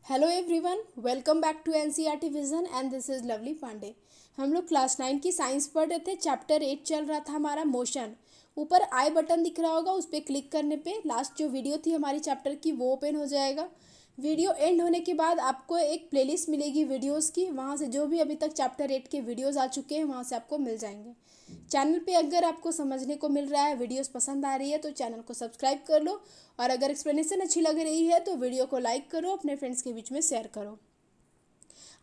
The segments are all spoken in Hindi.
Hello everyone, welcome back to NCERT vision and this is Lovely Pandey. हम लोग क्लास 9 की साइंस पढ़ रहे थे। चैप्टर 8 चल रहा था हमारा मोशन। ऊपर आई बटन दिख रहा होगा, उस पर क्लिक करने पे लास्ट जो वीडियो थी हमारी चैप्टर की वो ओपन हो जाएगा। वीडियो एंड होने के बाद आपको एक प्लेलिस्ट मिलेगी वीडियोस की, वहाँ से जो भी अभी तक चैप्टर 8 के वीडियोस आ चुके हैं वहाँ से आपको मिल जाएंगे। चैनल पे अगर आपको समझने को मिल रहा है, वीडियोस पसंद आ रही है तो चैनल को सब्सक्राइब कर लो, और अगर एक्सप्लेनेशन अच्छी लग रही है तो वीडियो को लाइक करो, अपने फ्रेंड्स के बीच में शेयर करो।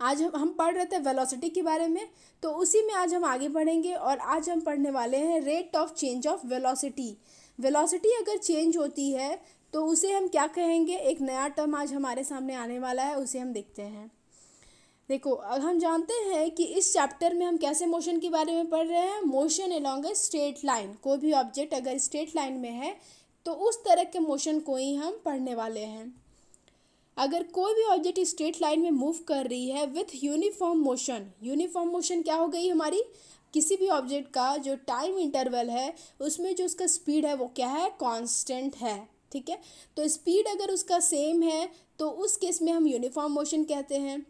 आज हम पढ़ रहे थे वेलोसिटी के बारे में, तो उसी में आज हम आगे बढ़ेंगे और आज हम पढ़ने वाले हैं rate of change of velocity. Velocity अगर चेंज होती है तो उसे हम क्या कहेंगे, एक नया टर्म आज हमारे सामने आने वाला है, उसे हम देखते हैं। देखो, अब हम जानते हैं कि इस चैप्टर में हम कैसे मोशन के बारे में पढ़ रहे हैं। Motion along a straight line, कोई भी ऑब्जेक्ट अगर स्ट्रेट लाइन में है तो उस तरह के मोशन को ही हम पढ़ने वाले हैं। अगर कोई भी ऑब्जेक्ट स्ट्रेट लाइन में मूव कर रही है with uniform motion, uniform motion क्या हो गई हमारी, किसी भी ऑब्जेक्ट का जो टाइम इंटरवल है उसमें जो उसका स्पीड है वो क्या है, कांस्टेंट है। ठीक है, तो स्पीड अगर उसका सेम है तो उस केस में हम यूनिफॉर्म मोशन कहते हैं।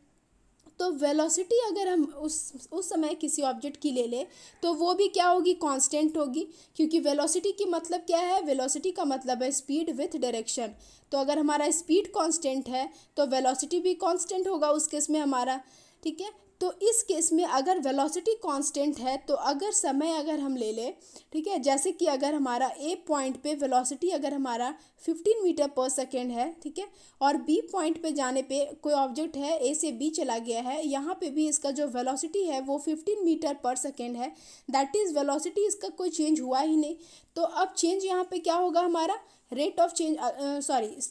तो वेलोसिटी अगर हम उस समय किसी ऑब्जेक्ट की ले ले तो वो भी क्या होगी, कांस्टेंट होगी, क्योंकि वेलोसिटी की मतलब क्या है, वेलोसिटी का मतलब है स्पीड विथ डायरेक्शन। तो अगर हमारा स्पीड कांस्टेंट है तो वेलोसिटी भी कांस्टेंट होगा उस केस में हमारा। ठीक है, तो इस केस में अगर वेलोसिटी कांस्टेंट है तो अगर समय अगर हम ले ले, ठीक है, जैसे कि अगर हमारा ए पॉइंट पे वेलोसिटी अगर हमारा 15 मीटर पर सेकेंड है, ठीक है, और बी पॉइंट पे जाने पे कोई ऑब्जेक्ट है ए से बी चला गया है, यहाँ पे भी इसका जो वेलोसिटी है वो 15 मीटर पर सेकेंड है, दैट इज़ वेलोसिटी इसका कोई चेंज हुआ ही नहीं। तो अब चेंज यहाँ पे क्या होगा हमारा, rate of change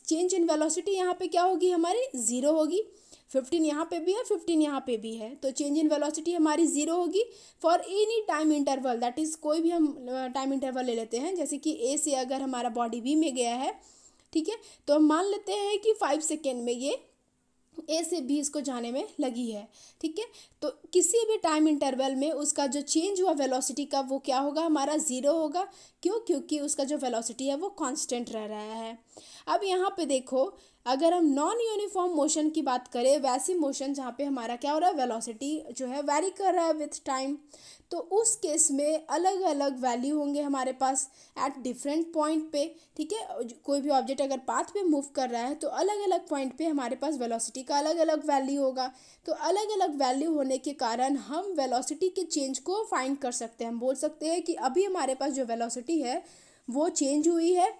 change in velocity यहाँ पे क्या होगी हमारी, ज़ीरो होगी। 15 यहाँ पे भी है, 15 यहाँ पे भी है, तो चेंज इन वेलोसिटी हमारी ज़ीरो होगी for any time interval, that is कोई भी हम टाइम इंटरवल ले लेते हैं। जैसे कि ए से अगर हमारा बॉडी बी में गया है, ठीक है, तो हम मान लेते हैं कि 5 सेकेंड में ये ए से बी इसको जाने में लगी है। ठीक है, तो किसी भी टाइम इंटरवल में उसका जो चेंज हुआ वेलोसिटी का वो क्या होगा हमारा, ज़ीरो होगा। क्यों, क्योंकि उसका जो वेलोसिटी है वो कांस्टेंट रह रहा है। अब यहाँ पे देखो, अगर हम नॉन यूनिफॉर्म मोशन की बात करें, वैसी मोशन जहाँ पे हमारा क्या हो रहा है, वेलोसिटी जो है वैरी कर रहा है विथ टाइम, तो उस केस में अलग अलग वैल्यू होंगे हमारे पास एट डिफरेंट पॉइंट पे। ठीक है, कोई भी ऑब्जेक्ट अगर पाथ पे मूव कर रहा है तो अलग अलग पॉइंट पे हमारे पास वेलोसिटी का अलग अलग वैल्यू होगा। तो अलग अलग वैल्यू होने के कारण हम वेलोसिटी के चेंज को फाइंड कर सकते हैं। हम बोल सकते हैं कि अभी हमारे पास जो वेलोसिटी है वो चेंज हुई है,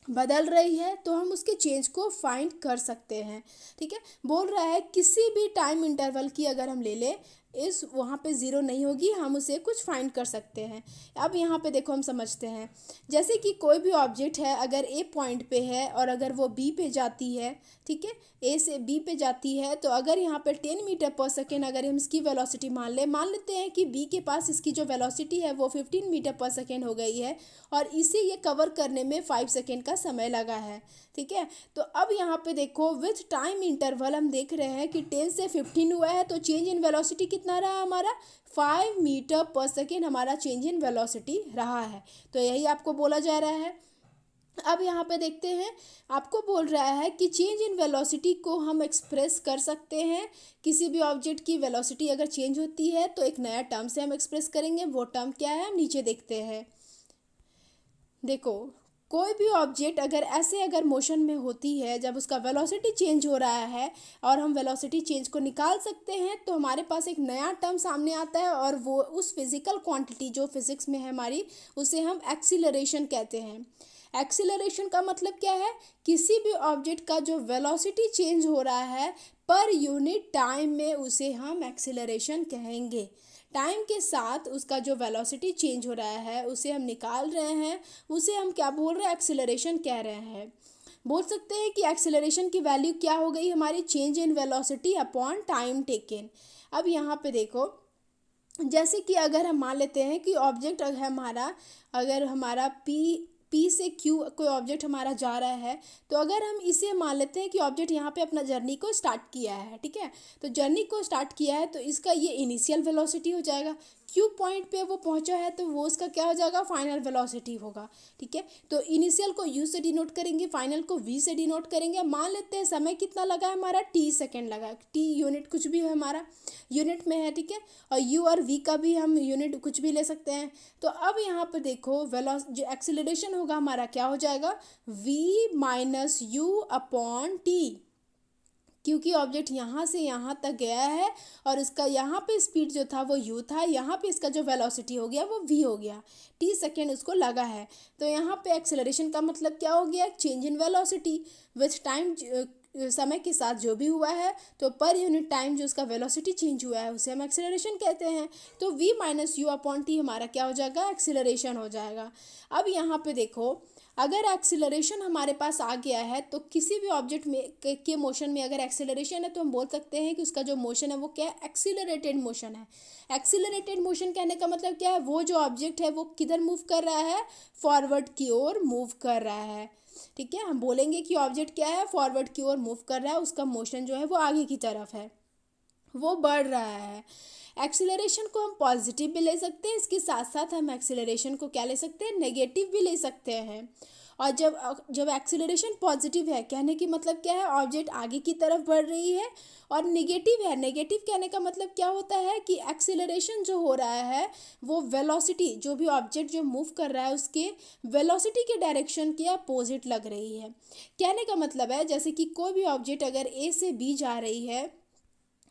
बदल रही है, तो हम उसके चेंज को फाइंड कर सकते हैं। ठीक है, बोल रहा है किसी भी टाइम इंटरवल की अगर हम ले लें, इस वहाँ पे ज़ीरो नहीं होगी, हम उसे कुछ फाइंड कर सकते हैं। अब यहाँ पे देखो हम समझते हैं, जैसे कि कोई भी ऑब्जेक्ट है अगर ए पॉइंट पे है और अगर वो बी पे जाती है, ठीक है, ए से बी पे जाती है, तो अगर यहाँ पे 10 मीटर पर सेकेंड अगर हम इसकी वेलोसिटी मान लेते हैं कि बी के पास इसकी जो वेलोसिटी है वो 15 मीटर पर सेकेंड हो गई है और इसे ये कवर करने में 5 सेकेंड का समय लगा है। ठीक है, तो अब यहाँ पे देखो विथ टाइम इंटरवल हम देख रहे हैं कि 10 से 15 हुआ है, तो चेंज इन वेलोसिटी कितना रहा हमारा, 5 मीटर पर सेकेंड हमारा चेंज इन वेलोसिटी रहा है। तो यही आपको बोला जा रहा है। अब यहाँ पे देखते हैं, आपको बोल रहा है कि चेंज इन वेलोसिटी को हम एक्सप्रेस कर सकते हैं। किसी भी ऑब्जेक्ट की वेलोसिटी अगर चेंज होती है तो एक नया टर्म से हम एक्सप्रेस करेंगे, वो टर्म क्या है हम नीचे देखते हैं। देखो, कोई भी ऑब्जेक्ट अगर मोशन में होती है, जब उसका वेलोसिटी चेंज हो रहा है और हम वेलोसिटी चेंज को निकाल सकते हैं तो हमारे पास एक नया टर्म सामने आता है, और वो उस फिजिकल क्वांटिटी जो फिजिक्स में है हमारी, उसे हम एक्सीलरेशन कहते हैं। एक्सीलरेशन का मतलब क्या है, किसी भी ऑब्जेक्ट का जो वेलोसिटी चेंज हो रहा है पर यूनिट टाइम में उसे हम एक्सीलरेशन कहेंगे। टाइम के साथ उसका जो वेलोसिटी चेंज हो रहा है उसे हम निकाल रहे हैं, उसे हम क्या बोल रहे हैं, एक्सीलरेशन कह रहे हैं। बोल सकते हैं कि एक्सीलरेशन की वैल्यू क्या हो गई हमारी, change in velocity upon time taken. अब यहाँ पे देखो, जैसे कि अगर हम मान लेते हैं कि ऑब्जेक्ट अगर हमारा पी P से Q कोई ऑब्जेक्ट हमारा जा रहा है, तो अगर हम इसे मान लेते हैं कि ऑब्जेक्ट यहाँ पे अपना जर्नी को स्टार्ट किया है, ठीक है, तो जर्नी को स्टार्ट किया है तो इसका ये इनिशियल वेलोसिटी हो जाएगा। Q पॉइंट पे वो पहुंचा है तो वो उसका क्या हो जाएगा, फाइनल वेलोसिटी होगा, ठीक है। तो इनिशियल को U से डिनोट करेंगे, फाइनल को V से डिनोट करेंगे। मान लेते हैं समय कितना लगा है हमारा, T सेकेंड लगा है, T यूनिट कुछ भी है हमारा यूनिट में है, ठीक है, और U और V का भी हम यूनिट कुछ भी ले सकते हैं। तो अब यहाँ पर देखो जो एक्सीलरेशन होगा हमारा क्या हो जाएगा, V minus U upon T, क्योंकि ऑब्जेक्ट यहाँ से यहाँ तक गया है और इसका यहाँ पे स्पीड जो था वो u था, यहाँ पे इसका जो वेलोसिटी हो गया वो v हो गया, t सेकेंड उसको लगा है। तो यहाँ पे एक्सेलरेशन का मतलब क्या हो गया, change in velocity with time, समय के साथ जो भी हुआ है तो पर यूनिट टाइम जो उसका वेलोसिटी चेंज हुआ है उसे हम एक्सेलरेशन कहते हैं। तो v minus u upon T हमारा क्या हो जाएगा, एक्सेलरेशन हो जाएगा। अब यहाँ पे देखो, अगर एक्सीलरेशन हमारे पास आ गया है तो किसी भी ऑब्जेक्ट में के मोशन में अगर एक्सीलरेशन है तो हम बोल सकते हैं कि उसका जो मोशन है वो क्या है, एक्सीलरेटेड मोशन है। एक्सीलरेटेड मोशन कहने का मतलब क्या है, वो जो ऑब्जेक्ट है वो किधर मूव कर रहा है, फॉरवर्ड की ओर मूव कर रहा है, ठीक है। हम बोलेंगे कि ऑब्जेक्ट क्या है, फॉरवर्ड की ओर मूव कर रहा है, उसका मोशन जो है वो आगे की तरफ है, वो बढ़ रहा है। एक्सीलरेशन को हम पॉजिटिव भी ले सकते हैं, इसके साथ साथ हम एक्सीलरेशन को क्या ले सकते हैं, नेगेटिव भी ले सकते हैं। और जब एक्सीलरेशन पॉजिटिव है कहने की मतलब क्या है, ऑब्जेक्ट आगे की तरफ बढ़ रही है, और नेगेटिव है, नेगेटिव कहने का मतलब क्या होता है कि एक्सीलरेशन जो हो रहा है वो वेलोसिटी, जो भी ऑब्जेक्ट जो मूव कर रहा है उसके वेलोसिटी के डायरेक्शन के अपोजिट लग रही है। कहने का मतलब है जैसे कि कोई भी ऑब्जेक्ट अगर ए से बी जा रही है,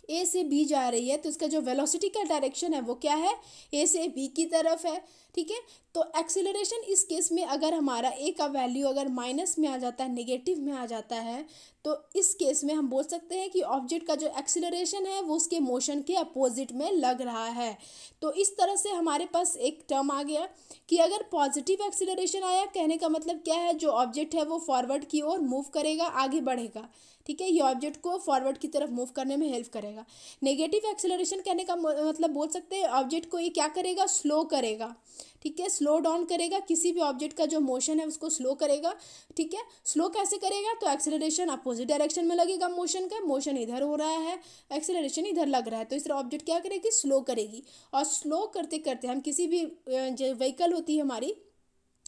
ए से बी जा रही है तो उसका जो वेलोसिटी का डायरेक्शन है वो क्या है, ए से बी की तरफ है, ठीक है। तो एक्सीलरेशन इस केस में अगर हमारा ए का वैल्यू अगर माइनस में आ जाता है, नेगेटिव में आ जाता है, तो इस केस में हम बोल सकते हैं कि ऑब्जेक्ट का जो एक्सीलरेशन है वो उसके मोशन के अपोजिट में लग रहा है। तो इस तरह से हमारे पास एक टर्म आ गया कि अगर पॉजिटिव एक्सीलरेशन आया कहने का मतलब क्या है, जो ऑब्जेक्ट है वो फॉरवर्ड की ओर मूव करेगा, आगे बढ़ेगा, ठीक है, ये ऑब्जेक्ट को फॉरवर्ड की तरफ मूव करने में हेल्प करेगा। नेगेटिव एक्सेलरेशन कहने का मतलब बोल सकते हैं ऑब्जेक्ट को ये क्या करेगा, स्लो करेगा, ठीक है, स्लो डाउन करेगा, किसी भी ऑब्जेक्ट का जो मोशन है उसको स्लो करेगा, ठीक है। स्लो कैसे करेगा, तो एक्सेलरेशन अपोजिट डायरेक्शन में लगेगा मोशन का, मोशन इधर हो रहा है, एक्सेलरेशन इधर लग रहा है, तो इस तरह ऑब्जेक्ट क्या करेगी, स्लो करेगी। और स्लो करते करते हम किसी भी जो व्हीकल होती है हमारी,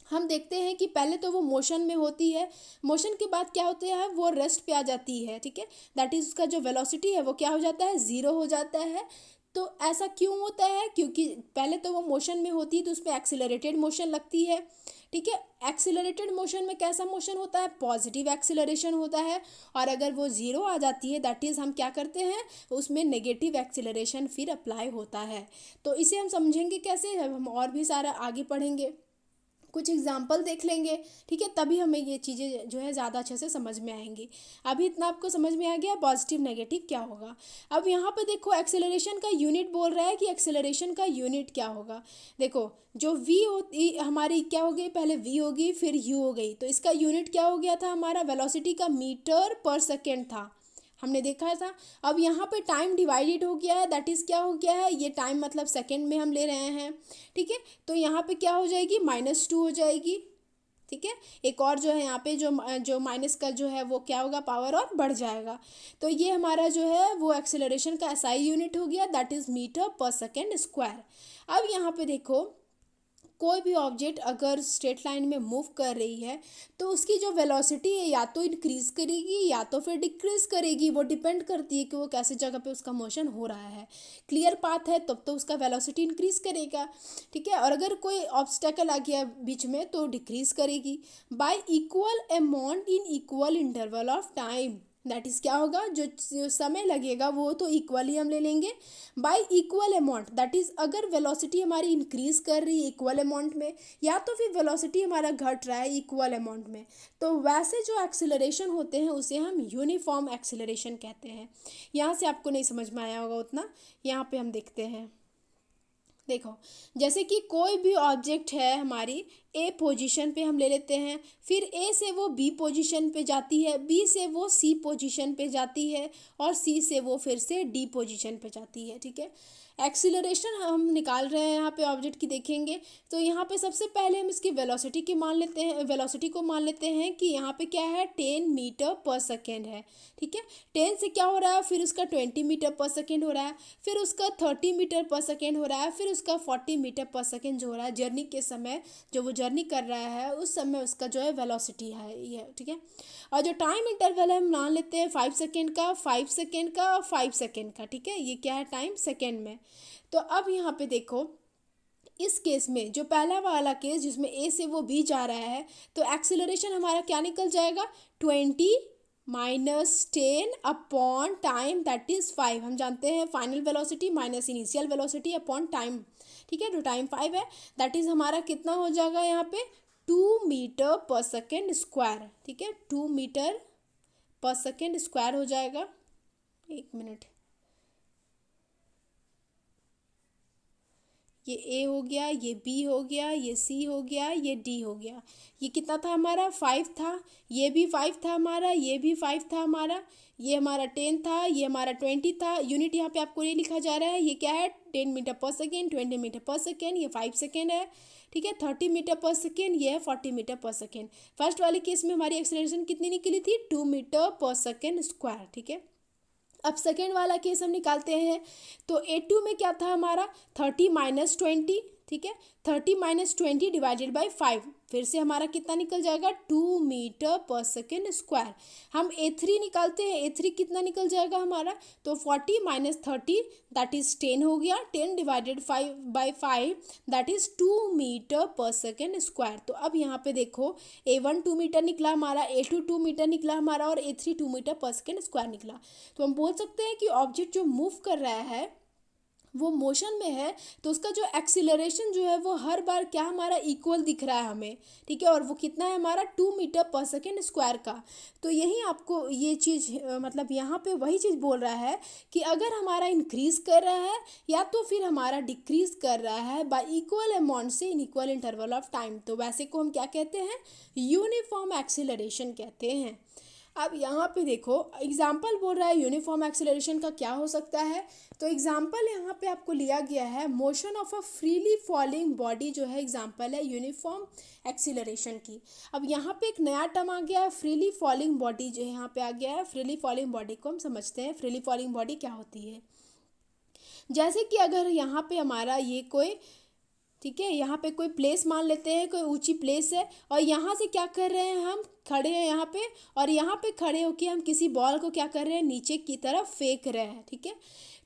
हम देखते हैं कि पहले तो वो मोशन में होती है, मोशन के बाद क्या होता है, वो रेस्ट पे आ जाती है, ठीक है, दैट इज़ उसका जो वेलोसिटी है वो क्या हो जाता है, ज़ीरो हो जाता है। तो ऐसा क्यों होता है, क्योंकि पहले तो वो मोशन में होती है तो उसमें एक्सीलरेटेड मोशन लगती है, ठीक है। एक्सीलरेटेड मोशन में कैसा मोशन होता है, पॉजिटिव एक्सीलरेशन होता है, और अगर वो ज़ीरो आ जाती है दैट इज़ हम क्या करते हैं, उसमें नेगेटिव एक्सीलरेशन फिर अप्लाई होता है। तो इसे हम समझेंगे कैसे, हम और भी सारा आगे पढ़ेंगे, कुछ एग्जाम्पल देख लेंगे, ठीक है, तभी हमें ये चीज़ें जो है ज़्यादा अच्छे से समझ में आएंगी। अभी इतना आपको समझ में आ गया पॉजिटिव नेगेटिव क्या होगा। अब यहाँ पे देखो एक्सेलरेशन का यूनिट बोल रहा है कि एक्सेलरेशन का यूनिट क्या होगा। देखो जो v होती हमारी क्या हो गई, पहले v होगी फिर u हो गई, तो इसका यूनिट क्या हो गया था हमारा, वेलोसिटी का मीटर पर सेकेंड था, हमने देखा था। अब यहाँ पे टाइम डिवाइडेड हो गया है, दैट इज़ क्या हो गया है, ये टाइम मतलब सेकंड में हम ले रहे हैं, ठीक है। तो यहाँ पे क्या हो जाएगी, -2 हो जाएगी, ठीक है। एक और जो है यहाँ पे जो माइनस का जो है वो क्या होगा, पावर और बढ़ जाएगा। तो ये हमारा जो है वो एक्सेलरेशन का एसआई यूनिट हो गया, that is metre per second square. अब यहाँ पे देखो कोई भी ऑब्जेक्ट अगर स्ट्रेट लाइन में मूव कर रही है तो उसकी जो वेलोसिटी है या तो इंक्रीज करेगी या तो फिर डिक्रीज करेगी, वो डिपेंड करती है कि वो कैसे जगह पे उसका मोशन हो रहा है। क्लियर पाथ है तब तो उसका वेलोसिटी इंक्रीज करेगा, ठीक है, और अगर कोई ऑब्स्टेकल आ गया बीच में तो डिक्रीज करेगी by equal amount in equal interval of time, that is क्या होगा, जो समय लगेगा वो तो इक्वली हम ले लेंगे by equal amount, that is अगर वेलोसिटी हमारी इंक्रीज कर रही है इक्वल अमाउंट में या तो फिर वेलोसिटी हमारा घट रहा है इक्वल अमाउंट में, तो वैसे जो एक्सेलरेशन होते हैं उसे हम यूनिफॉर्म एक्सेलरेशन कहते हैं। यहाँ से आपको नहीं समझ में आया होगा उतना, यहाँ पे हम देखते हैं। देखो, जैसे कि कोई भी ऑब्जेक्ट है हमारी ए पोजीशन पे हम ले लेते हैं, फिर ए से वो बी पोजीशन पे जाती है, बी से वो सी पोजीशन पे जाती है और सी से वो फिर से डी पोजीशन पे जाती है। ठीक है, एक्सीलरेशन हम निकाल रहे हैं यहाँ पे ऑब्जेक्ट की, देखेंगे तो यहाँ पे सबसे पहले हम इसकी वेलोसिटी की मान लेते हैं, वेलोसिटी को मान लेते हैं कि यहाँ पे क्या है 10 मीटर पर सेकेंड है। ठीक है, 10 से क्या हो रहा है, फिर उसका 20 मीटर पर सेकेंड हो रहा है, फिर उसका 30 मीटर पर सेकेंड हो रहा है, फिर उसका 40 मीटर पर सेकेंड जो हो रहा है जर्नी के समय, जो वो जर्नी कर रहा है उस समय उसका जो है वेलोसिटी है ये। ठीक है, और जो टाइम इंटरवल है हम मान लेते हैं 5 सेकेंड का, 5 सेकेंड का और 5 सेकेंड का। ठीक है, ये क्या है टाइम सेकेंड में। तो अब यहाँ पे देखो, इस केस में जो पहला वाला केस जिसमें ए से वो बी जा रहा है, तो एक्सेलरेशन हमारा क्या निकल जाएगा, 20 minus 10 upon time that is 5। हम जानते हैं final velocity minus initial velocity upon time. ठीक है, जो टाइम 5 है दैट इज़ हमारा कितना हो जाएगा यहाँ पे 2 मीटर पर सेकेंड स्क्वायर। ठीक है, 2 मीटर पर सेकेंड स्क्वायर हो जाएगा। एक मिनट, ये ए हो गया, ये बी हो गया, ये सी हो गया, ये डी हो गया। ये कितना था हमारा 5 था, ये भी 5 था हमारा, ये भी 5 था हमारा, ये हमारा 10 था, ये हमारा 20 था। यूनिट यहाँ पे आपको ये लिखा जा रहा है, ये क्या है 10 metre per second, 20 metre per second, ये 5 सेकेंड है। ठीक है, 30 मीटर पर सेकेंड, ये है 40 मीटर पर सेकेंड। फर्स्ट वाले केस में हमारी एक्सेलरेशन कितनी निकली थी 2 मीटर पर सेकेंड स्क्वायर। ठीक है, अब सेकेंड वाला केस हम निकालते हैं, तो A2 में क्या था हमारा 30 माइनस 20। ठीक है, 30 माइनस 20 डिवाइडेड बाई 5, फिर से हमारा कितना निकल जाएगा 2 मीटर पर सेकेंड स्क्वायर। हम A3 निकालते हैं, A3 कितना निकल जाएगा हमारा, तो 40 माइनस 30 दैट इज़ 10 हो गया, 10 divided 5 by 5 that is 2 metre per second square. तो अब यहाँ पे देखो A1 2 मीटर निकला हमारा, A2 2 मीटर निकला हमारा और A3 2 metre per second square निकला। तो हम बोल सकते हैं कि ऑब्जेक्ट जो मूव कर रहा है वो मोशन में है, तो उसका जो एक्सीलरेशन जो है वो हर बार क्या हमारा इक्वल दिख रहा है हमें। ठीक है, और वो कितना है हमारा 2 मीटर पर सेकेंड स्क्वायर का। तो यही आपको ये चीज़ मतलब यहाँ पे वही चीज़ बोल रहा है कि अगर हमारा इंक्रीज़ कर रहा है या तो फिर हमारा डिक्रीज़ कर रहा है बाय इक्वल अमाउंट से इन इक्वल इंटरवल ऑफ टाइम, तो वैसे को हम क्या कहते हैं, यूनिफॉर्म एक्सीलरेशन कहते हैं। अब यहाँ पे देखो एग्जाम्पल बोल रहा है यूनिफॉर्म एक्सेलरेशन का क्या हो सकता है, तो एग्जाम्पल यहाँ पे आपको लिया गया है motion of a freely falling body, जो है एग्जाम्पल है यूनिफॉर्म एक्सेलरेशन की। अब यहाँ पे एक नया टर्म आ गया है फ्रीली फॉलिंग बॉडी, जो यहाँ पे आ गया है फ्रीली फॉलिंग बॉडी को हम समझते हैं। फ्रीली फॉलिंग बॉडी क्या होती है, जैसे कि अगर यहाँ पे हमारा ये कोई, ठीक है, यहाँ पे कोई प्लेस मान लेते हैं, कोई ऊंची प्लेस है और यहाँ से क्या कर रहे हैं हम खड़े हैं यहाँ पे, और यहाँ पे खड़े होके हम किसी बॉल को क्या कर रहे हैं नीचे की तरफ फेंक रहे हैं। ठीक है,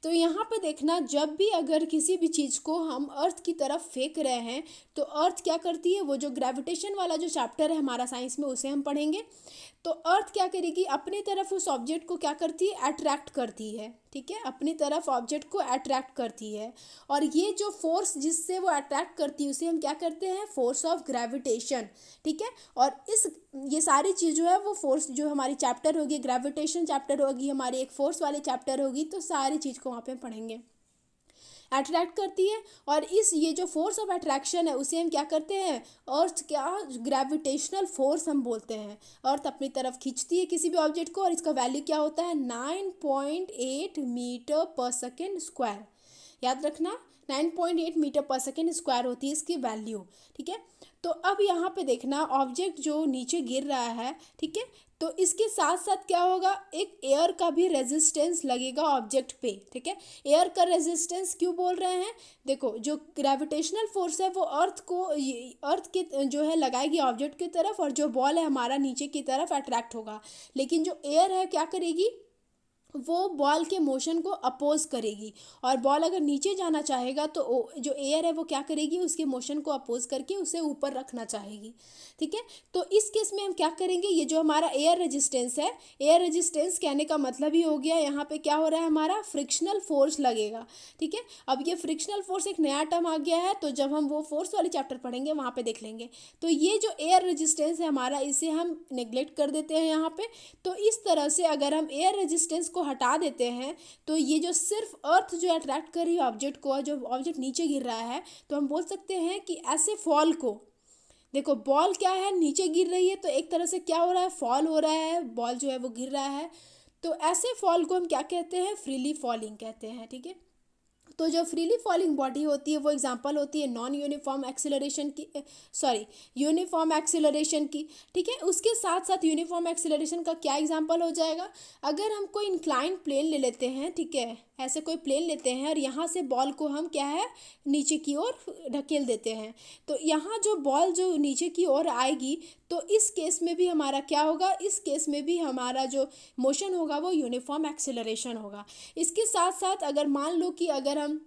तो यहाँ पे देखना जब भी अगर किसी भी चीज़ को हम अर्थ की तरफ फेंक रहे हैं तो अर्थ क्या करती है, वो जो ग्रेविटेशन वाला जो चैप्टर है हमारा साइंस में उसे हम पढ़ेंगे, तो अर्थ क्या करेगी अपनी तरफ उस ऑब्जेक्ट को क्या करती है अट्रैक्ट करती है। ठीक है, अपनी तरफ ऑब्जेक्ट को अट्रैक्ट करती है, और ये जो फोर्स जिससे वो अट्रैक्ट करती है उसे हम क्या करते हैं फोर्स ऑफ ग्रेविटेशन। ठीक है, और ये सारी चीज़ जो है वो फोर्स जो हमारी चैप्टर होगी ग्रेविटेशन चैप्टर होगी, हमारी एक फोर्स वाली चैप्टर होगी, तो सारी चीज़ को वहाँ पे पढ़ेंगे। अट्रैक्ट करती है, और इस ये जो फोर्स ऑफ अट्रैक्शन है उसे हम क्या करते हैं अर्थ क्या ग्रेविटेशनल फोर्स हम बोलते हैं। अर्थ अपनी तरफ खींचती है किसी भी ऑब्जेक्ट को, और इसका वैल्यू क्या होता है 9.8 मीटर पर सेकेंड स्क्वायर। याद रखना 9.8 मीटर पर सेकेंड स्क्वायर होती है इसकी वैल्यू। ठीक है, तो अब यहाँ पे देखना ऑब्जेक्ट जो नीचे गिर रहा है, ठीक है, तो इसके साथ साथ क्या होगा एक एयर का भी रेजिस्टेंस लगेगा ऑब्जेक्ट पे। ठीक है, एयर का रेजिस्टेंस क्यों बोल रहे हैं, देखो जो ग्रेविटेशनल फोर्स है वो अर्थ के जो है लगाएगी ऑब्जेक्ट की तरफ, और जो बॉल है हमारा नीचे की तरफ अट्रैक्ट होगा, लेकिन जो एयर है क्या करेगी वो बॉल के मोशन को अपोज करेगी, और बॉल अगर नीचे जाना चाहेगा तो जो एयर है वो क्या करेगी उसके मोशन को अपोज करके उसे ऊपर रखना चाहेगी। ठीक है, तो इस केस में हम क्या करेंगे, ये जो हमारा एयर रेजिस्टेंस है, एयर रेजिस्टेंस कहने का मतलब ही हो गया यहाँ पे क्या हो रहा है हमारा फ्रिक्शनल फोर्स लगेगा। ठीक है, अब ये फ्रिक्शनल फोर्स एक नया टर्म आ गया है, तो जब हम वो फोर्स वाली चैप्टर पढ़ेंगे वहाँ पे देख लेंगे। तो ये जो एयर रेजिस्टेंस है हमारा इसे हम नेग्लेक्ट कर देते हैं यहाँ पे। तो इस तरह से अगर हम एयर रेजिस्टेंस को हटा देते हैं तो ये जो सिर्फ अर्थ जो अट्रैक्ट कर रही है ऑब्जेक्ट को, जो ऑब्जेक्ट नीचे गिर रहा है, तो हम बोल सकते हैं कि ऐसे फॉल को, देखो बॉल क्या है, नीचे गिर रही है तो एक तरह से क्या हो रहा है, फॉल हो रहा है, बॉल जो है वो गिर रहा है। तो ऐसे फॉल को हम क्या कहते हैं, फ्रीली फॉलिंग कहते हैं। ठीक है, तो जो फ्रीली फॉलिंग बॉडी होती है वो एग्जांपल होती है नॉन यूनिफॉर्म एक्सेलरेशन की, सॉरी यूनिफॉर्म एक्सेलरेशन की। ठीक है, उसके साथ साथ यूनिफॉर्म एक्सेलरेशन का क्या एग्जांपल हो जाएगा, अगर हम कोई इंक्लाइन प्लेन ले लेते हैं, ठीक है, ऐसे कोई प्लेन लेते हैं और यहाँ से बॉल को हम क्या है नीचे की ओर ढकेल देते हैं, तो यहाँ जो बॉल जो नीचे की ओर आएगी, तो इस केस में भी हमारा क्या होगा, इस केस में भी हमारा जो मोशन होगा वो यूनिफॉर्म एक्सेलरेशन होगा। इसके साथ साथ अगर मान लो कि अगर हम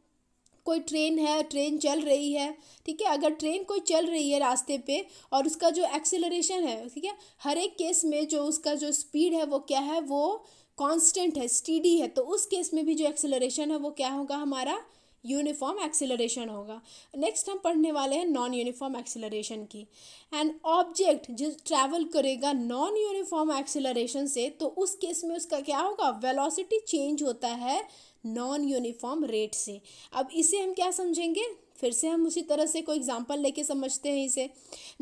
कोई ट्रेन है, ट्रेन चल रही है, ठीक है, अगर ट्रेन कोई चल रही है रास्ते पे और उसका जो एक्सेलरेशन है, ठीक है, हर एक केस में जो उसका जो स्पीड है वो क्या है, वो कांस्टेंट है, स्टीडी है, तो उस केस में भी जो एक्सेलरेशन है वो क्या होगा, हमारा यूनिफॉर्म एक्सेलरेशन होगा। नेक्स्ट हम पढ़ने वाले हैं नॉन यूनिफॉर्म एक्सेलरेशन की। एंड ऑब्जेक्ट जो ट्रैवल करेगा नॉन यूनिफॉर्म एक्सेलरेशन से, तो उस केस में उसका क्या होगा, वेलोसिटी चेंज होता है नॉन यूनिफॉर्म रेट से। अब इसे हम क्या समझेंगे, फिर से हम उसी तरह से कोई एग्जांपल लेके समझते हैं इसे।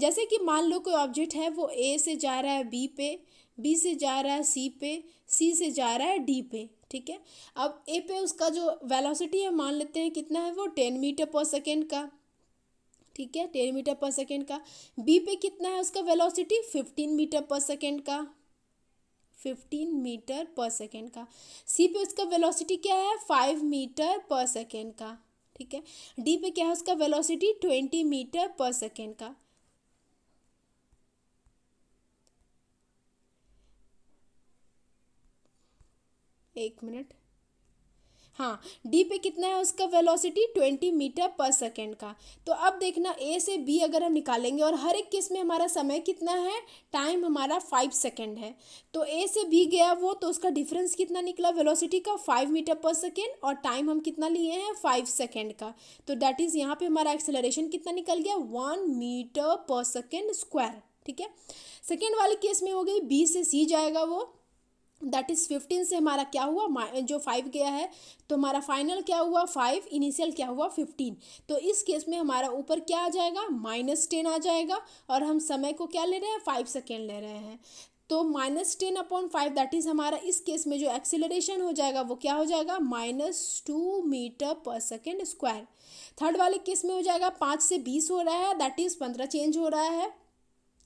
जैसे कि मान लो कोई ऑब्जेक्ट है वो ए से जा रहा है बी पे, बी से जा रहा है सी पे, सी से जा रहा है डी पे। ठीक है, अब ए पे उसका जो वेलोसिटी है मान लेते हैं कितना है, वो 10 मीटर पर सेकेंड का। ठीक है, 10 मीटर पर सेकेंड का। बी पे कितना है उसका वेलोसिटी, 15 मीटर पर सेकेंड का, 15 मीटर पर सेकेंड का। सी पे उसका वेलोसिटी क्या है, 5 मीटर पर सेकेंड का। ठीक है, डी पे क्या है उसका वेलोसिटी, 20 मीटर पर सेकेंड का। एक मिनट, हाँ, डी पे कितना है उसका वेलोसिटी, 20 मीटर पर सेकेंड का। तो अब देखना ए से बी अगर हम निकालेंगे और हर एक केस में हमारा समय कितना है, टाइम हमारा 5 सेकेंड है, तो ए से बी गया वो, तो उसका डिफरेंस कितना निकला वेलोसिटी का, 5 मीटर पर सेकेंड, और टाइम हम कितना लिए हैं, 5 सेकेंड का। तो दैट इज़ यहाँ पे हमारा एक्सेलरेशन कितना निकल गया, 1 मीटर पर सेकेंड स्क्वायर। ठीक है, सेकेंड वाले केस में हो गई, बी से सी जाएगा वो, दैट इज़ 15 से हमारा क्या हुआ, जो 5 गया है, तो हमारा फाइनल क्या हुआ 5, इनिशियल क्या हुआ 15। तो इस केस में हमारा ऊपर क्या आ जाएगा, -10 आ जाएगा, और हम समय को क्या ले रहे हैं, 5 सेकेंड ले रहे हैं। तो -10/5 दैट इज़ हमारा इस केस में जो एक्सेलरेशन हो जाएगा वो क्या हो जाएगा, -2 metre per second square. Third वाले केस में हो जाएगा 5 से 20 हो रहा है, दैट इज़ 15 चेंज हो रहा है,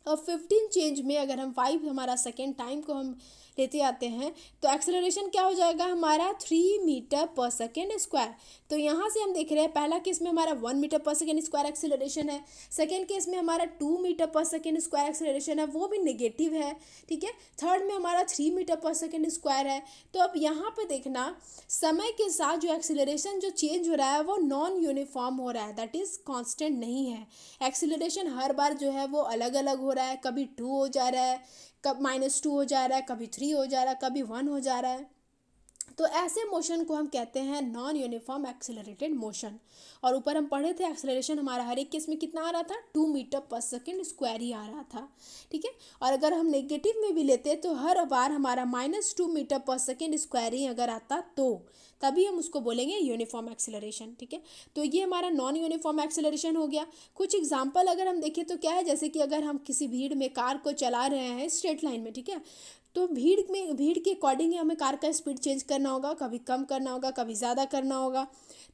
और 15 चेंज में अगर हम 5 हमारा सेकेंड टाइम को हम लेते आते हैं, तो एक्सेलरेशन क्या हो जाएगा हमारा, 3 मीटर पर सेकेंड स्क्वायर। तो यहाँ से हम देख रहे हैं पहला केस में हमारा 1 metre per second square acceleration है, सेकेंड केस में हमारा 2 metre per second square acceleration है, वो भी नेगेटिव है। ठीक है, थर्ड में हमारा 3 मीटर पर सेकेंड स्क्वायर है। तो अब यहाँ पे देखना समय के साथ जो एक्सेलरेशन जो चेंज हो रहा है वो नॉन यूनिफॉर्म हो रहा है, दैट इज़ कांस्टेंट नहीं है। एक्सेलरेशन हर बार जो है वो अलग अलग हो रहा है, कभी 2 हो जा रहा है, कब -2 हो जा रहा है, कभी 3 हो जा रहा है, कभी 1 हो जा रहा है। तो ऐसे मोशन को हम कहते हैं नॉन यूनिफॉर्म एक्सेलरेटेड मोशन। और ऊपर हम पढ़े थे एक्सेलरेशन हमारा हर एक केस में कितना आ रहा था, 2 मीटर पर सेकेंड स्क्वायर ही आ रहा था। ठीक है, और अगर हम नेगेटिव में भी लेते तो हर बार हमारा -2 मीटर पर सेकेंड स्क्वायर ही अगर आता तो तभी हम उसको बोलेंगे यूनिफॉर्म एक्सेलरेशन। ठीक है, तो ये हमारा नॉन यूनिफॉर्म एक्सेलरेशन हो गया। कुछ एग्जांपल अगर हम देखें तो क्या है, जैसे कि अगर हम किसी भीड़ में कार को चला रहे हैं स्ट्रेट लाइन में, ठीक है, तो भीड़ के अकॉर्डिंग ही हमें कार का स्पीड चेंज करना होगा, कभी कम करना होगा, कभी ज़्यादा करना होगा।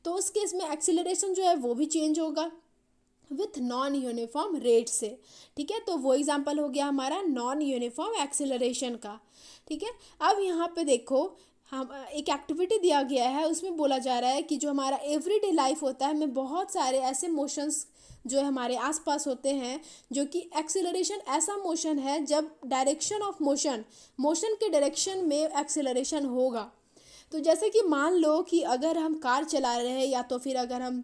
तो उस केस में एक्सेलरेशन जो है वो भी चेंज होगा विथ नॉन यूनिफॉर्म रेट से। ठीक है, तो वो एग्जांपल हो गया हमारा नॉन यूनिफॉर्म एक्सेलरेशन का। ठीक है, अब यहाँ पे देखो हम एक एक्टिविटी दिया गया है, उसमें बोला जा रहा है कि जो हमारा एवरीडे लाइफ होता है हमें बहुत सारे ऐसे मोशंस जो हमारे आसपास होते हैं, जो कि एक्सेलरेशन ऐसा मोशन है जब डायरेक्शन ऑफ मोशन के डायरेक्शन में एक्सेलरेशन होगा। तो जैसे कि मान लो कि अगर हम कार चला रहे हैं या तो फिर अगर हम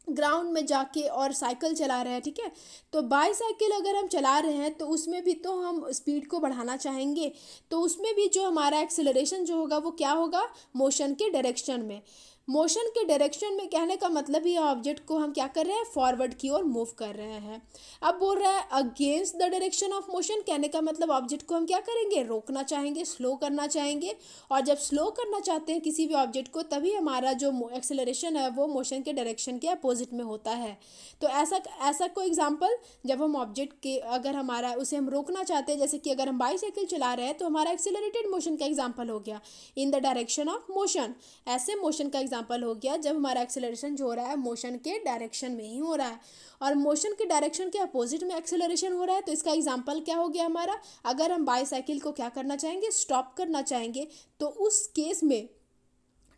ग्राउंड में जाके और साइकिल चला रहे हैं, ठीक है, तो बाईसाइकिल अगर हम चला रहे हैं तो उसमें भी तो हम स्पीड को बढ़ाना चाहेंगे, तो उसमें भी जो हमारा एक्सेलरेशन जो होगा वो क्या होगा, मोशन के डायरेक्शन में। मोशन के डायरेक्शन में कहने का मतलब ये ऑब्जेक्ट को हम क्या कर रहे हैं, फॉरवर्ड की ओर मूव कर रहे हैं। अब बोल रहा है against the direction of motion, कहने का मतलब ऑब्जेक्ट को हम क्या करेंगे, रोकना चाहेंगे, स्लो करना चाहेंगे। और जब स्लो करना चाहते हैं किसी भी ऑब्जेक्ट को तभी हमारा जो एक्सेलरेशन है वो मोशन के डायरेक्शन के अपोजिट में होता है। तो ऐसा ऐसा कोई एग्जांपल, जब हम ऑब्जेक्ट के अगर हमारा उसे हम रोकना चाहते हैं, जैसे कि अगर हम बाईसाइकिल चला रहे हैं तो हमारा एक्सेलरेटेड मोशन का एग्जांपल हो गया in the direction of motion. ऐसे मोशन का एग्जांपल हो गया जब हमारा एक्सेलरेशन जो हो रहा है मोशन के डायरेक्शन में ही हो रहा है, और मोशन के डायरेक्शन के अपोजिट में एक्सेलरेशन हो रहा है। तो इसका एग्जांपल क्या हो गया हमारा, अगर हम बाईसाइकिल को क्या करना चाहेंगे, स्टॉप करना चाहेंगे, तो उस केस में,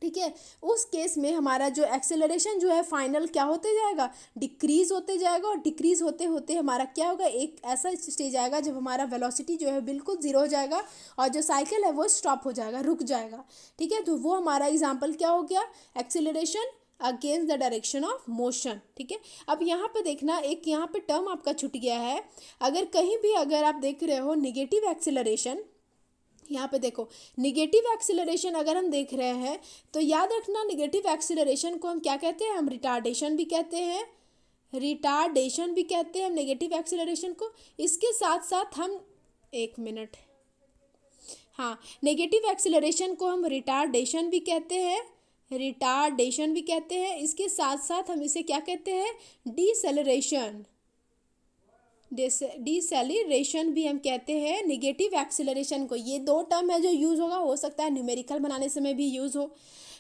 ठीक है, उस केस में हमारा जो एक्सेलरेशन जो है फाइनल क्या होते जाएगा, डिक्रीज होते जाएगा। और डिक्रीज होते होते हमारा क्या होगा, एक ऐसा स्टेज आएगा जब हमारा वेलोसिटी जो है बिल्कुल ज़ीरो हो जाएगा और जो साइकिल है वो स्टॉप हो जाएगा, रुक जाएगा। ठीक है, तो वो हमारा एग्जाम्पल क्या हो गया, acceleration against the direction of motion. ठीक है, अब यहाँ पे देखना, एक यहाँ पे टर्म आपका छूट गया है। अगर कहीं भी अगर आप देख रहे हो निगेटिव एक्सेलरेशन, यहाँ पे देखो निगेटिव एक्सीलरेशन अगर हम देख रहे हैं तो याद रखना निगेटिव एक्सीलरेशन को हम क्या कहते हैं, हम रिटार्डेशन भी कहते हैं, रिटार्डेशन भी कहते हैं हम निगेटिव एक्सीलरेशन को। इसके साथ साथ हम, एक मिनट, हाँ, नेगेटिव एक्सीलरेशन को हम रिटार्डेशन भी कहते हैं, रिटार्डेशन भी कहते हैं। इसके साथ साथ हम इसे क्या कहते हैं, डीसेलरेशन, डिसेलरेशन भी हम कहते हैं निगेटिव एक्सीलरेशन को। ये दो टर्म है जो यूज़ होगा, हो सकता है न्यूमेरिकल बनाने समय भी यूज़ हो।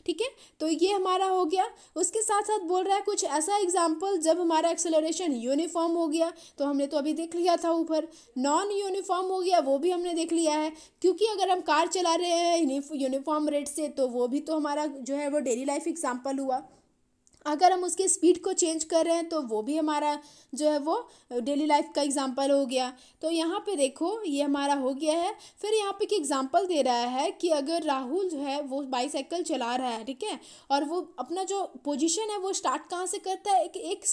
ठीक है, तो ये हमारा हो गया। उसके साथ साथ बोल रहा है कुछ ऐसा एग्जाम्पल जब हमारा एक्सेलरेशन यूनिफॉर्म हो गया, तो हमने तो अभी देख लिया था ऊपर। नॉन यूनिफॉर्म हो गया वो भी हमने देख लिया है, क्योंकि अगर हम कार चला रहे हैं यूनिफॉर्म रेट से तो वो भी तो हमारा जो है वो डेली लाइफ एग्जाम्पल हुआ। अगर हम उसके स्पीड को चेंज कर रहे हैं तो वो भी हमारा जो है वो डेली लाइफ का एग्जांपल हो गया। तो यहाँ पे देखो ये हमारा हो गया है। फिर यहाँ पे एक एग्जांपल दे रहा है कि अगर राहुल जो है वो बाईसाइकिल चला रहा है, ठीक है, और वो अपना जो पोजीशन है वो स्टार्ट कहाँ से करता है, एक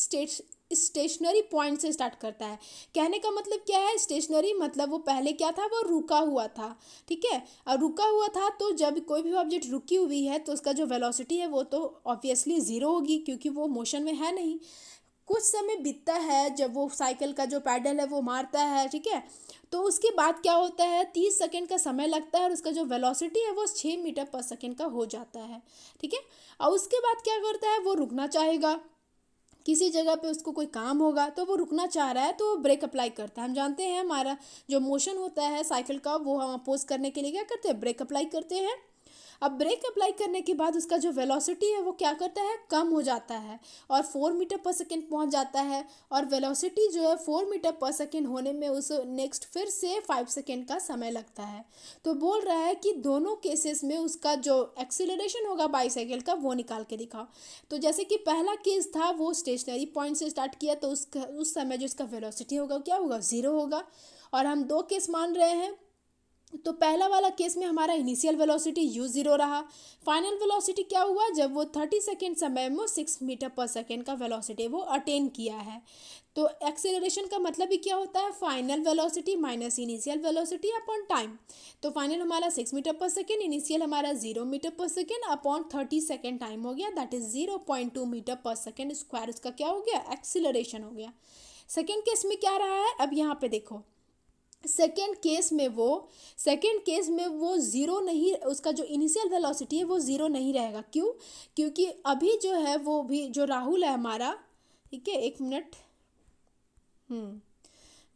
स्टेशनरी पॉइंट से स्टार्ट करता है। कहने का मतलब क्या है, स्टेशनरी मतलब वो पहले क्या था, वो रुका हुआ था। ठीक है, और रुका हुआ था तो जब कोई भी ऑब्जेक्ट रुकी हुई है तो उसका जो वेलोसिटी है वो तो ऑब्वियसली ज़ीरो होगी क्योंकि वो मोशन में है नहीं। कुछ समय बीतता है जब वो साइकिल का जो पैडल है वो मारता है, ठीक है, तो उसके बाद क्या होता है, 30 सेकेंड का समय लगता है और उसका जो वेलोसिटी है वो 6 मीटर पर सेकेंड का हो जाता है। ठीक है, और उसके बाद क्या करता है, वो रुकना चाहेगा, किसी जगह पे उसको कोई काम होगा तो वो रुकना चाह रहा है तो वो ब्रेक अप्लाई करता है। हम जानते हैं हमारा जो मोशन होता है साइकिल का वो हम अपोज करने के लिए क्या करते हैं, ब्रेक अप्लाई करते हैं। अब ब्रेक अप्लाई करने के बाद उसका जो वेलोसिटी है वो क्या करता है, कम हो जाता है और 4 मीटर पर सेकेंड पहुंच जाता है। और वेलोसिटी जो है 4 मीटर पर सेकेंड होने में उस नेक्स्ट फिर से 5 सेकेंड का समय लगता है। तो बोल रहा है कि दोनों केसेस में उसका जो एक्सीलरेशन होगा बाईसाइकिल का वो निकाल के दिखाओ। तो जैसे कि पहला केस था वो स्टेशनरी पॉइंट से स्टार्ट किया तो उस समय जो इसका वेलोसिटी होगा क्या होगा, ज़ीरो होगा। और हम दो केस मान रहे हैं, तो पहला वाला केस में हमारा इनिशियल वेलोसिटी u0 रहा, फाइनल वेलोसिटी क्या हुआ, जब वो 30 सेकेंड समय में 6 मीटर पर सेकेंड का वेलोसिटी वो अटेन किया है। तो एक्सेलरेशन का मतलब ही क्या होता है, final velocity minus initial velocity upon time. तो फाइनल हमारा 6 मीटर पर सेकेंड, इनिशियल हमारा 0 metre per second upon 30 second time हो गया, that is 0.2 metre per second square. उसका क्या हो गया, एक्सेलरेशन हो गया। सेकेंड केस में क्या रहा है, अब यहाँ पे देखो सेकेंड केस में वो ज़ीरो नहीं, उसका जो इनिशियल वेलोसिटी है वो ज़ीरो नहीं रहेगा। क्यों, क्योंकि अभी जो है वो भी जो राहुल है हमारा, ठीक है, एक मिनट,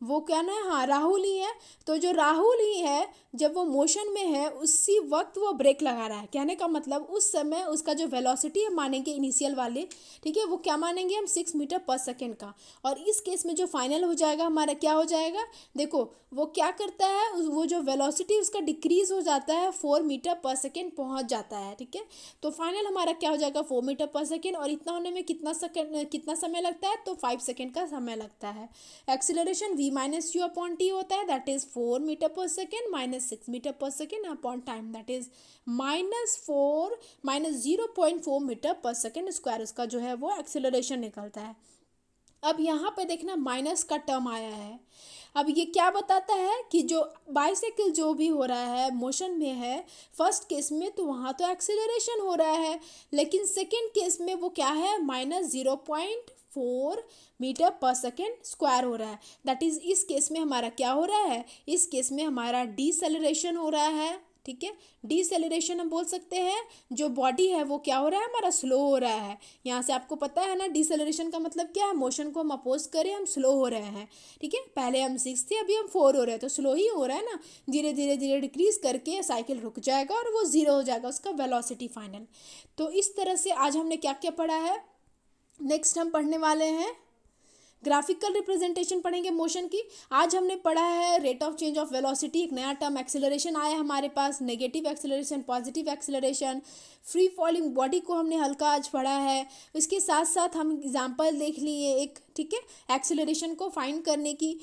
वो क्या ना है, हाँ राहुल ही है। तो जो राहुल ही है जब वो मोशन में है उसी वक्त वो ब्रेक लगा रहा है। कहने का मतलब उस समय उसका जो वेलोसिटी है मानेंगे इनिशियल वाले, ठीक है, वो क्या मानेंगे हम 6 मीटर पर सेकेंड का। और इस केस में जो फाइनल हो जाएगा हमारा क्या हो जाएगा, देखो वो क्या करता है, वो जो वेलोसिटी उसका डिक्रीज हो जाता है, 4 मीटर पर सेकेंड पहुँच जाता है। ठीक है, तो फाइनल हमारा क्या हो जाएगा, 4 मीटर पर सेकेंड, और इतना होने में कितना समय लगता है, तो 5 सेकेंड का समय लगता है। Acceleration v minus u upon t होता है, that is 4 metre per second minus 6 metre per second upon time, that is minus 0.4 metre per second square. उसका जो है वो एक्सीलरेशन निकलता है। अब यहाँ पे देखना माइनस का टर्म आया है। अब ये क्या बताता है कि जो बाइसाइकिल जो भी हो रहा है मोशन में है, फर्स्ट केस में तो वहाँ तो एक्सेलरेशन हो रहा है, लेकिन सेकेंड केस में वो क्या है, -0.4 मीटर पर सेकेंड स्क्वायर हो रहा है। दैट इज इस केस में हमारा क्या हो रहा है, इस केस में हमारा डीसेलरेशन हो रहा है। ठीक है, डीसेलरेशन हम बोल सकते हैं, जो बॉडी है वो क्या हो रहा है, हमारा स्लो हो रहा है। यहाँ से आपको पता है ना डीसेलरेशन का मतलब क्या है, मोशन को हम अपोज करें, हम स्लो हो रहे हैं। ठीक है, पहले हम 6 थे, अभी हम 4 हो रहे हैं, तो स्लो ही हो रहा है ना। धीरे धीरे धीरे डिक्रीज करके साइकिल रुक जाएगा और वो 0 हो जाएगा, उसका वेलोसिटी फाइनल। तो इस तरह से आज हमने क्या क्या पढ़ा है। नेक्स्ट हम पढ़ने वाले हैं ग्राफिकल रिप्रेजेंटेशन पढ़ेंगे मोशन की। आज हमने पढ़ा है rate of change of velocity, एक नया टर्म एक्सेलरेशन आया हमारे पास, negative acceleration, positive acceleration, free falling body को हमने हल्का आज पढ़ा है। इसके साथ साथ हम एग्जांपल देख लिए एक, ठीक है, एक्सेलरेशन को फाइंड करने की।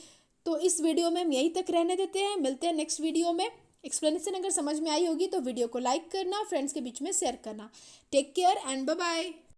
तो इस वीडियो में हम यहीं तक रहने देते हैं, मिलते हैं नेक्स्ट वीडियो में। एक्सप्लेनेशन अगर समझ में आई होगी तो वीडियो को लाइक करना, फ्रेंड्स के बीच में शेयर करना। Take care and bye bye.